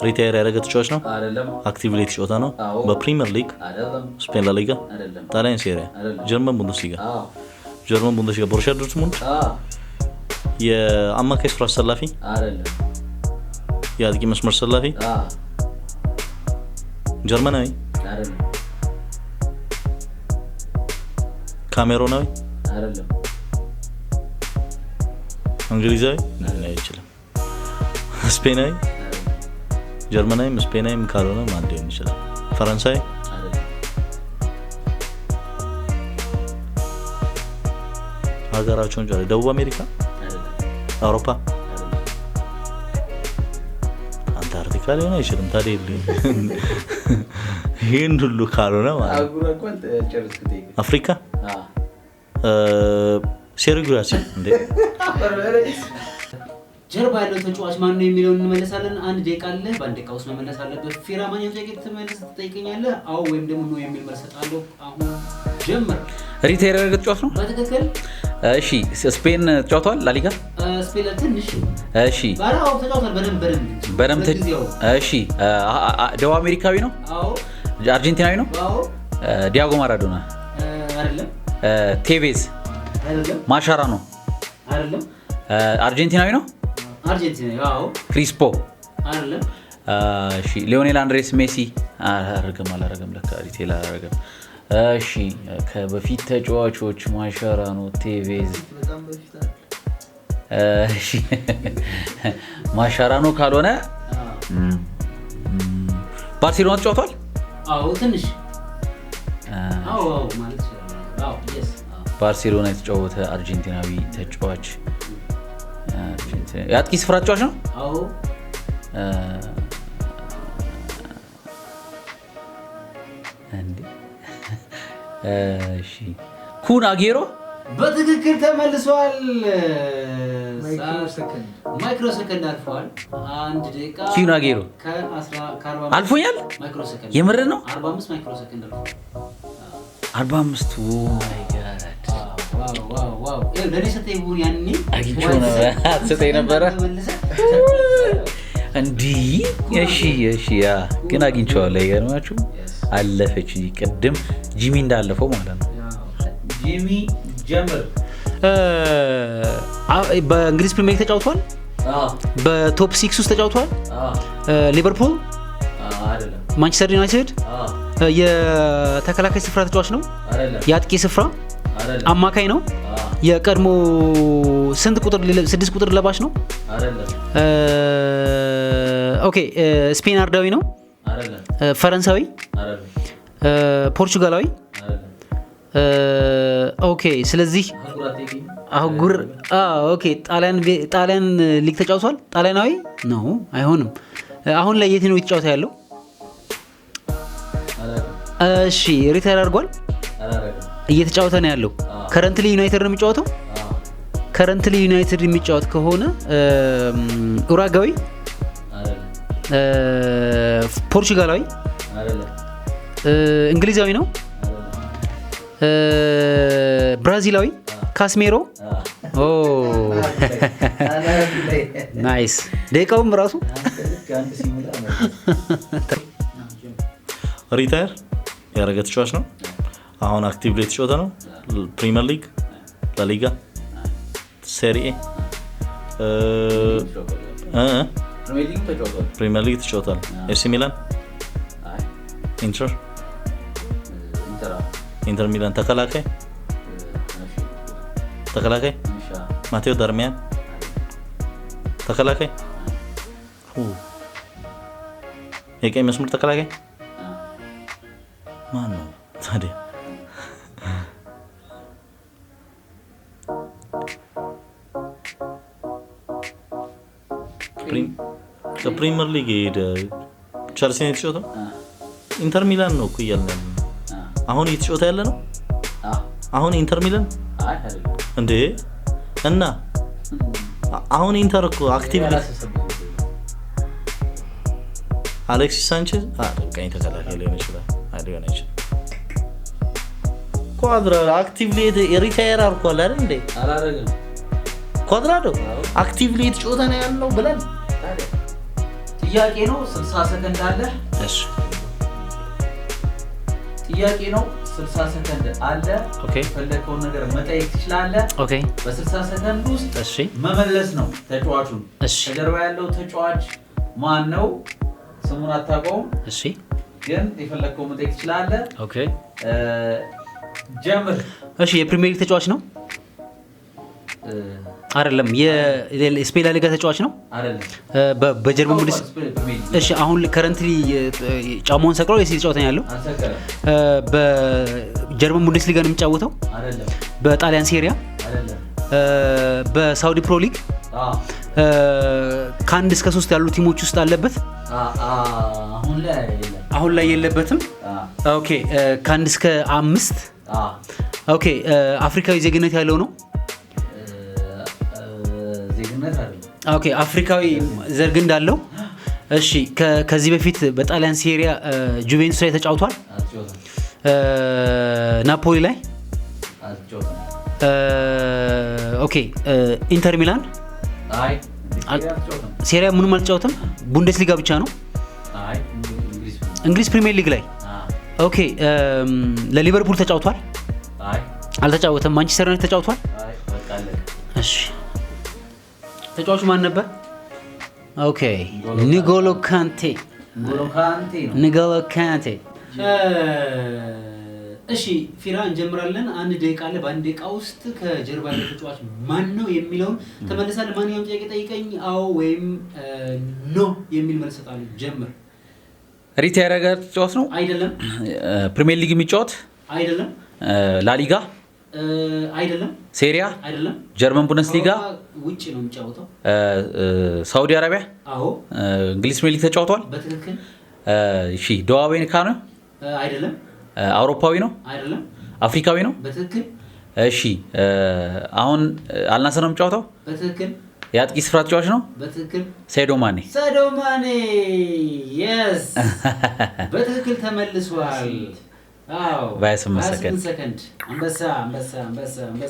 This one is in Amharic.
ሪታየር ያደረገ ተጫዋች ነው አይደለም አክቲቭሊ ተጫዋታ ነው በፕሪሚየር ሊግ አይደለም ስፔን ላ ሊጋ አይደለም ጣሊያን ሴሪያ ጀርመን ቡንደስሊጋ ጀርመን ቡንደስሊጋ ቦሩሲያ ዶርትሙንድ የአማካይ ስፍራ አሰላፊ አይደለም የአጥቂ መስመር አሰላፊ ጀርመናዊ አይደለም ካሜሮናዊ አይደለም እንግሊዛዊ አይችልም ስፔናዊ ጀርመናዊም ስፔናዊም ካልሆነ ማን ሊሆን ይችላል ፈረንሳይ ሀገራቸውን ጨርሰው ደቡብ አሜሪካ አውሮፓ አንታርክቲካ ሊሆን አይችልም ታዲያ ይሄን ሁሉ ካልሆነ ማለት አፍሪካ ሴሪጉራሲ እንዴ ጀርባ ያለው ተጫዋች ማን ነው የሚለውን እንመለሳለን። አንድ ደቂቃ አለ። በአንድ ደቂቃ ውስጥ መመለስ አለበት። ፊራማኛው ጥያቄ ትጠይቀኛለህ አዎ ወይም ደግሞ ነው የሚል መልስ ሰጣለሁ። አሁን ጀምር። ሪታየር ያደረገ ተጫዋች ነው በትክክል እሺ ስፔን ተጫውቷል ላሊጋ ስፔን ትንሽ እሺ ባራው ተጫውቷል በደንብ እሺ ደቡብ አሜሪካዊ ነው አዎ አርጀንቲናዊ ነው አዎ ዲያጎ ማራዶና አይደለም ቴቬዝ አይደለም ማሻራኖ አይደለም አርጀንቲናዊ ነው አርጀንቲናዊ አዎ ክሪስፖ አይደለም እሺ ሊዮኔል አንድሬስ ሜሲ አላረገም ለካ ሪቴል አላረገም እሺ ከበፊት ተጫዋቾች ማሻራኖ ቴቬዝ እሺ ማሻራኖ ካልሆነ ባርሴሎና ተጫውቷል አዎ ትንሽ አዎ ማለት አዎ yes ባርሴሎና የተጫወተ አርጀንቲናዊ ተጫዋች የአጥቂ ስፍራ ተጫዋች ነው አዎ እንዴ እሺ ኩን አጌሮ በትክክል ተመልሷል ማይክሮ ሰከንድ አልፏል አንድ ደቂቃ ኩን አጌሮ ከ45 አልፎኛል ማይክሮ ሰከንድ የምር ነው 45 ማይክሮ ሰከንድ አልፏል 45 ኦ ማይ ጋድ ዋው ለሪሰት ይሁን ያኔ አግኝቼው ነበር አትሰጠኝ ነበር እንዴ እሺ ያ ግን አግኝቼዋለሁ ይገርማችሁ አለፈች ቅድም ጂሚ እንዳለፈው ማለት ነው ጂሚ ጀምር በእንግሊዝ ፕሪሚየር ሊግ ተጫውቷል በቶፕ 6 ውስጥ ተጫውቷል ሊቨርፑል አይደለም ማንቸስተር ዩናይትድ የተከላካይ ስፍራ ተጫዋች ነው የአጥቂ ስፍራ አማካይ ነው የቀድሞ ስንት ቁጥር 6 ቁጥር ለባሽ ነው አይደለም ኦኬ ስፔን አርዳዊ ነው አይደለም ፈረንሳዊ አይደለም ፖርቹጋላዊ አይደለም ኦኬ ስለዚህ አህጉር ኦኬ ጣሊያን ሊግ ተጫውቷል ጣሊያናዊ ነው አይሆንም አሁን ላይ የት ነው የተጫወተ ያለው እሺ ሪታየር አድርጓል እየተጫወተ ነው ያለው ከረንትሊ ዩናይትድ ነው የሚጫወተው ከረንትሊ ዩናይትድ የሚጫወት ከሆነ ኡራጓዊ ፖርቹጋላዊ እንግሊዛዊ ነው ብራዚላዊ ካስሜሮ ኦ ናይስ ደቂቃውም ራሱ ሪታየር ያደረገ ተጫዋች ነው አሁን አክቲቭሊ ተጫዋታ ነው ፕሪሚየር ሊግ ላሊጋ ሴሪኤ ፕሪሚየር ሊግ ተጫውቷል ኤሲ ሚላን ኢንተር ሚላን ተከላካይ ማቴዎ ዳርሚያን ተከላካይ የቀኝ መስመር ተከላካይ ማን ነው ታዲያ ፕሪሚየር ሊግ ቸልሲ ነው የተጫወተው ኢንተር ሚላን ነው እኮ እያልን አሁን እየተጫወተ ያለ ነው አሁን ኢንተር ሚላን እንዴ እና አሁን ኢንተር እኮ አክቲቭሊ አሌክሲስ ሳንቼዝ ቀኝ ተከላካይ ሊሆን ይችላል አይደለም ኳድራ አክቲቭሊ ሪታየር አርኳል አይደል እንዴ አላረገም ኳድራዶ አክቲቭሊ የተጫወተ ነው ያለው ብለን ጥያቄ ነው 60 ሰከንድ አለ። እሺ ጥያቄ ነው 60 ሰከንድ አለ። ኦኬ ፈለከውን ነገር መጠየቅ ትችላለህ። ኦኬ በ60 ሰከንድ ውስጥ እሺ መመለስ ነው ተጫዋቹን። እሺ ከጀርባ ያለው ተጫዋች ማን ነው? ስሙን አታውቀውም፣ እሺ ግን የፈለከውን መጠየቅ ትችላለህ። ኦኬ ጀምር። እሺ የፕሪሚየር ሊግ ተጫዋች ነው አይደለም? የስፔን ላ ሊጋ ተጫዋች ነው አይደለም? በጀርመን ቡንደስ እሺ አሁን ከረንትሊ ጫማውን ሰቅሎ የሲ ተጫዋች ያለው አልሰቀለም። በጀርመን ቡንደስ ሊጋ ነው የሚጫወተው? አይደለም? በጣሊያን ሴሪያ? አይደለም? በሳውዲ ፕሮ ሊግ ከ1 እስከ 3 ያሉ ቲሞች ውስጥ አለበት? አሁን ላይ የለበትም። ኦኬ ከ1 እስከ 5 ኦኬ አፍሪካዊ ዜግነት ያለው ነው? ዜግነት አይደለም። ኦኬ አፍሪካዊ ዘር ግንድ አለው? እሺ ከዚህ በፊት በጣሊያን ሴሪያ ጁቬንቱስ ላይ ተጫውቷል? ናፖሊ ላይ? ኦኬ ኢንተር ሚላን? አይ ሴሪያ ምንም አልተጫወተም? ቡንደስሊጋ ብቻ ነው? አይ እንግሊዝ ፕሪሚየር ሊግ ላይ? ኦኬ ለሊቨርፑል ተጫውቷል? አይ አልተጫወተም። ማንቸስተር ዩናይትድ ተጫውቷል? አይ በቃለ። እሺ ተጫዋቹ ማን ነበር? ኦኬ ንጎሎ ካንቴ። ንጎሎ ካንቴ። እሺ ፊራ እንጀምራለን። 1 ደቂቃ አለ። በ1 ደቂቃ ውስጥ ከጀርባ ያለው ተጫዋች ማን ነው የሚለውን ተመልሳለህ። ማንኛውም ጥያቄ ጠይቀኝ አዎ ወይም ኖ የሚል መልስ እሰጣለሁ። ጀምር። ሪታየር ያደረገ ተጫዋች ነው? አይደለም። ፕሪሚየር ሊግ የሚጫወት? አይደለም። ላሊጋ? አይደለም። ሴሪያ? አይደለም። ጀርመን ቡንደስሊጋ? ውጪ ነው የሚጫወተው። ሳውዲ አረቢያ? አዎ። እንግሊዝ ፕሪሚየር ሊግ ተጫውቷል? በትክክል። እሺ ደቡብ አሜሪካ ነው? አይደለም። አውሮፓዊ ነው? አይደለም። አፍሪካዊ ነው? በትክክል። እሺ አሁን አልናስር ነው የሚጫወተው? በትክክል። የአጥቂ ስፍራ ተጫዋች ነው? በትክክል። ሳዲዮ ማኔ? ሳዲዮ ማኔ የስ በትክክል ተመልሷል። አዎ በ28 ሰከንድ። አንበሳ አንበሳ አንበሳ አንበሳ